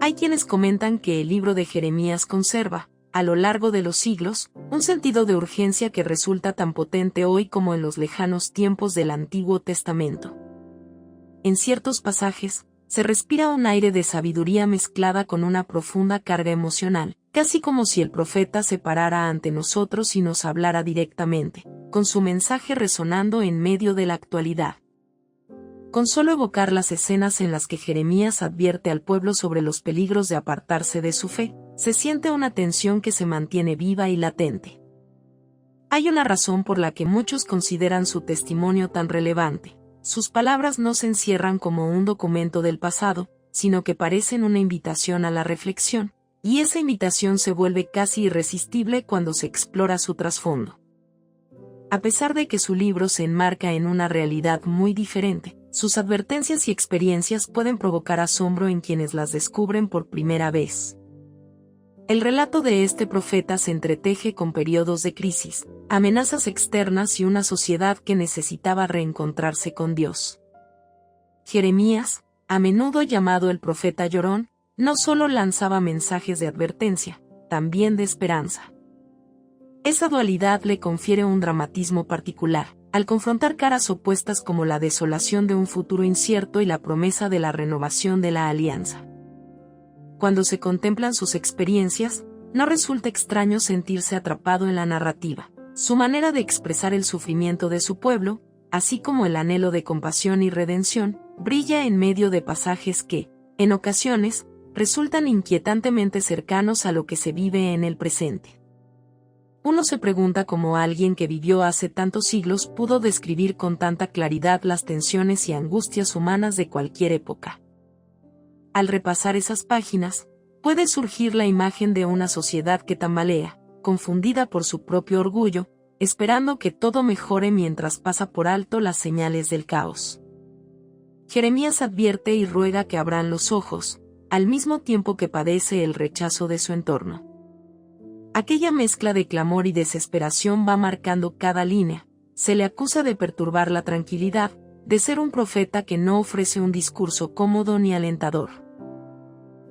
Hay quienes comentan que el libro de Jeremías conserva, a lo largo de los siglos, un sentido de urgencia que resulta tan potente hoy como en los lejanos tiempos del Antiguo Testamento. En ciertos pasajes, se respira un aire de sabiduría mezclada con una profunda carga emocional, casi como si el profeta se parara ante nosotros y nos hablara directamente, con su mensaje resonando en medio de la actualidad. Con solo evocar las escenas en las que Jeremías advierte al pueblo sobre los peligros de apartarse de su fe, se siente una tensión que se mantiene viva y latente. Hay una razón por la que muchos consideran su testimonio tan relevante. Sus palabras no se encierran como un documento del pasado, sino que parecen una invitación a la reflexión, y esa invitación se vuelve casi irresistible cuando se explora su trasfondo. A pesar de que su libro se enmarca en una realidad muy diferente, sus advertencias y experiencias pueden provocar asombro en quienes las descubren por primera vez. El relato de este profeta se entreteje con periodos de crisis, amenazas externas y una sociedad que necesitaba reencontrarse con Dios. Jeremías, a menudo llamado el profeta llorón, no solo lanzaba mensajes de advertencia, también de esperanza. Esa dualidad le confiere un dramatismo particular, al confrontar caras opuestas como la desolación de un futuro incierto y la promesa de la renovación de la alianza. Cuando se contemplan sus experiencias, no resulta extraño sentirse atrapado en la narrativa. Su manera de expresar el sufrimiento de su pueblo, así como el anhelo de compasión y redención, brilla en medio de pasajes que, en ocasiones, resultan inquietantemente cercanos a lo que se vive en el presente. Uno se pregunta cómo alguien que vivió hace tantos siglos pudo describir con tanta claridad las tensiones y angustias humanas de cualquier época. Al repasar esas páginas, puede surgir la imagen de una sociedad que tambalea, confundida por su propio orgullo, esperando que todo mejore mientras pasa por alto las señales del caos. Jeremías advierte y ruega que abran los ojos, al mismo tiempo que padece el rechazo de su entorno. Aquella mezcla de clamor y desesperación va marcando cada línea. Se le acusa de perturbar la tranquilidad, de ser un profeta que no ofrece un discurso cómodo ni alentador.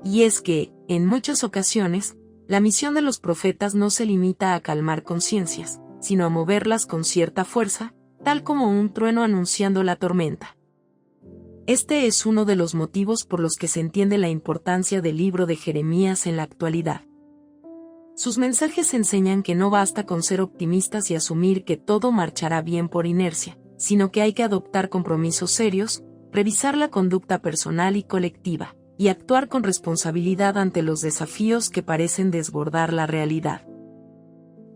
Y es que, en muchas ocasiones, la misión de los profetas no se limita a calmar conciencias, sino a moverlas con cierta fuerza, tal como un trueno anunciando la tormenta. Este es uno de los motivos por los que se entiende la importancia del libro de Jeremías en la actualidad. Sus mensajes enseñan que no basta con ser optimistas y asumir que todo marchará bien por inercia, sino que hay que adoptar compromisos serios, revisar la conducta personal y colectiva, y actuar con responsabilidad ante los desafíos que parecen desbordar la realidad.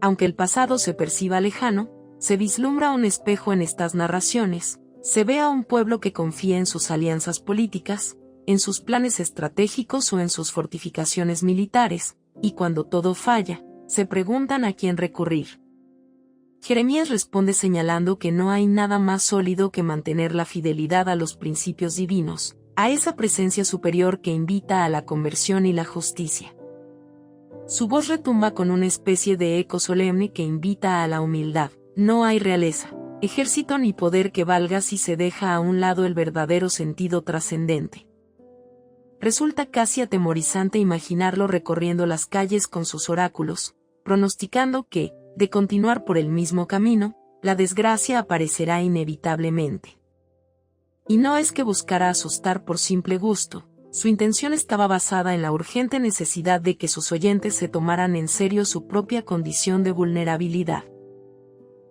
Aunque el pasado se perciba lejano, se vislumbra un espejo en estas narraciones, se ve a un pueblo que confía en sus alianzas políticas, en sus planes estratégicos o en sus fortificaciones militares, y cuando todo falla, se preguntan a quién recurrir. Jeremías responde señalando que no hay nada más sólido que mantener la fidelidad a los principios divinos, a esa presencia superior que invita a la conversión y la justicia. Su voz retumba con una especie de eco solemne que invita a la humildad. No hay realeza, ejército ni poder que valga si se deja a un lado el verdadero sentido trascendente. Resulta casi atemorizante imaginarlo recorriendo las calles con sus oráculos, pronosticando que, de continuar por el mismo camino, la desgracia aparecerá inevitablemente. Y no es que buscara asustar por simple gusto, su intención estaba basada en la urgente necesidad de que sus oyentes se tomaran en serio su propia condición de vulnerabilidad.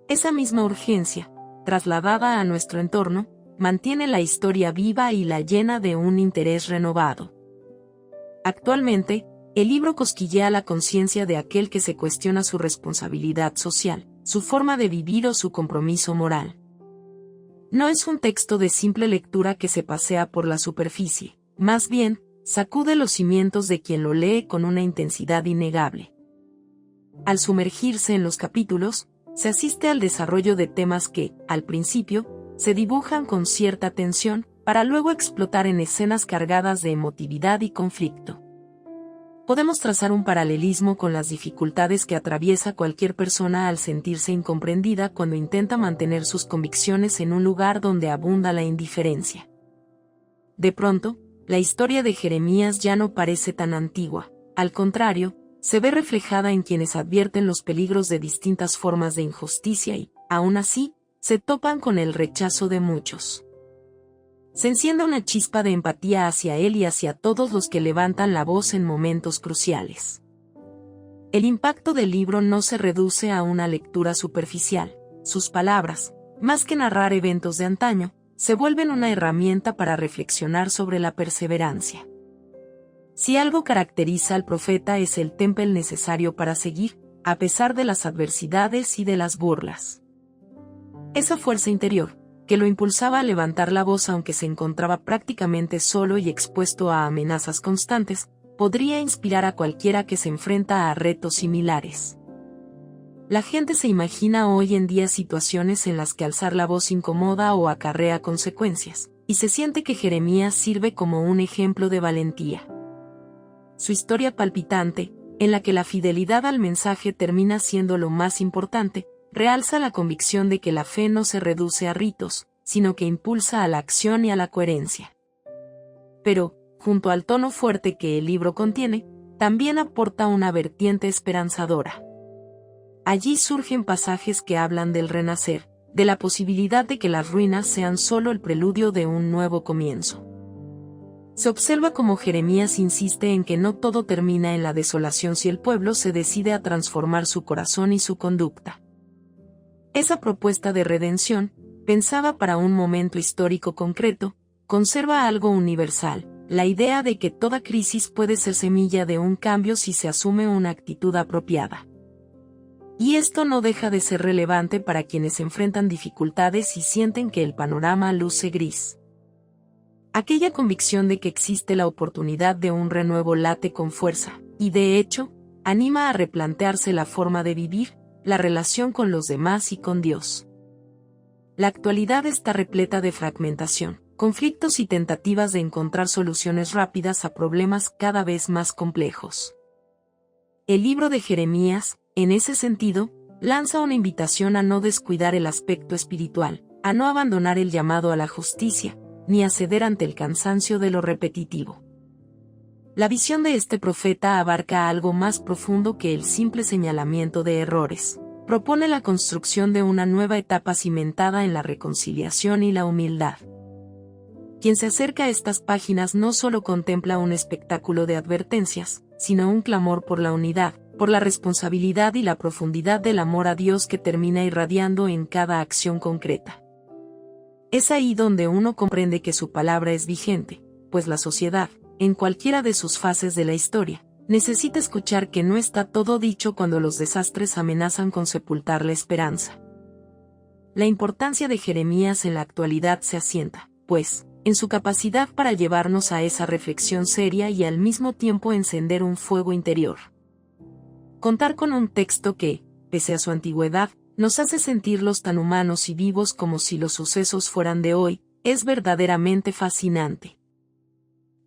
Esa misma urgencia, trasladada a nuestro entorno, mantiene la historia viva y la llena de un interés renovado. Actualmente, el libro cosquillea la conciencia de aquel que se cuestiona su responsabilidad social, su forma de vivir o su compromiso moral. No es un texto de simple lectura que se pasea por la superficie, más bien, sacude los cimientos de quien lo lee con una intensidad innegable. Al sumergirse en los capítulos, se asiste al desarrollo de temas que, al principio, se dibujan con cierta tensión, para luego explotar en escenas cargadas de emotividad y conflicto. Podemos trazar un paralelismo con las dificultades que atraviesa cualquier persona al sentirse incomprendida cuando intenta mantener sus convicciones en un lugar donde abunda la indiferencia. De pronto, la historia de Jeremías ya no parece tan antigua, al contrario, se ve reflejada en quienes advierten los peligros de distintas formas de injusticia y, aún así, se topan con el rechazo de muchos. Se enciende una chispa de empatía hacia él y hacia todos los que levantan la voz en momentos cruciales. El impacto del libro no se reduce a una lectura superficial. Sus palabras, más que narrar eventos de antaño, se vuelven una herramienta para reflexionar sobre la perseverancia. Si algo caracteriza al profeta es el temple necesario para seguir, a pesar de las adversidades y de las burlas. Esa fuerza interior, que lo impulsaba a levantar la voz aunque se encontraba prácticamente solo y expuesto a amenazas constantes, podría inspirar a cualquiera que se enfrenta a retos similares. La gente se imagina hoy en día situaciones en las que alzar la voz incomoda o acarrea consecuencias, y se siente que Jeremías sirve como un ejemplo de valentía. Su historia palpitante, en la que la fidelidad al mensaje termina siendo lo más importante, realza la convicción de que la fe no se reduce a ritos, sino que impulsa a la acción y a la coherencia. Pero, junto al tono fuerte que el libro contiene, también aporta una vertiente esperanzadora. Allí surgen pasajes que hablan del renacer, de la posibilidad de que las ruinas sean solo el preludio de un nuevo comienzo. Se observa cómo Jeremías insiste en que no todo termina en la desolación si el pueblo se decide a transformar su corazón y su conducta. Esa propuesta de redención, pensada para un momento histórico concreto, conserva algo universal, la idea de que toda crisis puede ser semilla de un cambio si se asume una actitud apropiada. Y esto no deja de ser relevante para quienes enfrentan dificultades y sienten que el panorama luce gris. Aquella convicción de que existe la oportunidad de un renuevo late con fuerza, y de hecho, anima a replantearse la forma de vivir, la relación con los demás y con Dios. La actualidad está repleta de fragmentación, conflictos y tentativas de encontrar soluciones rápidas a problemas cada vez más complejos. El libro de Jeremías, en ese sentido, lanza una invitación a no descuidar el aspecto espiritual, a no abandonar el llamado a la justicia, ni a ceder ante el cansancio de lo repetitivo. La visión de este profeta abarca algo más profundo que el simple señalamiento de errores. Propone la construcción de una nueva etapa cimentada en la reconciliación y la humildad. Quien se acerca a estas páginas no solo contempla un espectáculo de advertencias, sino un clamor por la unidad, por la responsabilidad y la profundidad del amor a Dios que termina irradiando en cada acción concreta. Es ahí donde uno comprende que su palabra es vigente, pues la sociedad, en cualquiera de sus fases de la historia, necesita escuchar que no está todo dicho cuando los desastres amenazan con sepultar la esperanza. La importancia de Jeremías en la actualidad se asienta, pues, en su capacidad para llevarnos a esa reflexión seria y al mismo tiempo encender un fuego interior. Contar con un texto que, pese a su antigüedad, nos hace sentirlos tan humanos y vivos como si los sucesos fueran de hoy, es verdaderamente fascinante.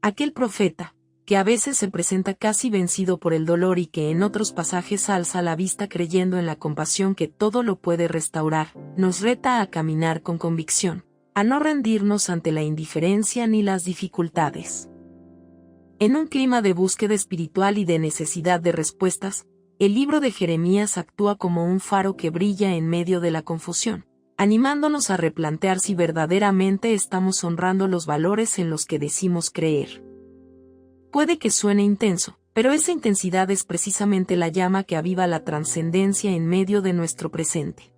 Aquel profeta, que a veces se presenta casi vencido por el dolor y que en otros pasajes alza la vista creyendo en la compasión que todo lo puede restaurar, nos reta a caminar con convicción, a no rendirnos ante la indiferencia ni las dificultades. En un clima de búsqueda espiritual y de necesidad de respuestas, el libro de Jeremías actúa como un faro que brilla en medio de la confusión, animándonos a replantear si verdaderamente estamos honrando los valores en los que decimos creer. Puede que suene intenso, pero esa intensidad es precisamente la llama que aviva la trascendencia en medio de nuestro presente.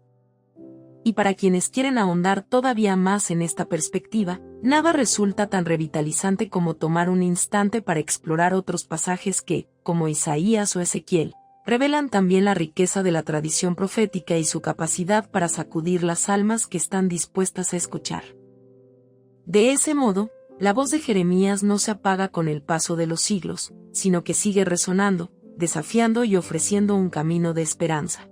Y para quienes quieren ahondar todavía más en esta perspectiva, nada resulta tan revitalizante como tomar un instante para explorar otros pasajes que, como Isaías o Ezequiel, revelan también la riqueza de la tradición profética y su capacidad para sacudir las almas que están dispuestas a escuchar. De ese modo, la voz de Jeremías no se apaga con el paso de los siglos, sino que sigue resonando, desafiando y ofreciendo un camino de esperanza.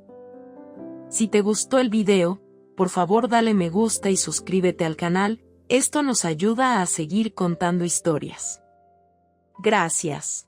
Si te gustó el video, por favor dale me gusta y suscríbete al canal, esto nos ayuda a seguir contando historias. Gracias.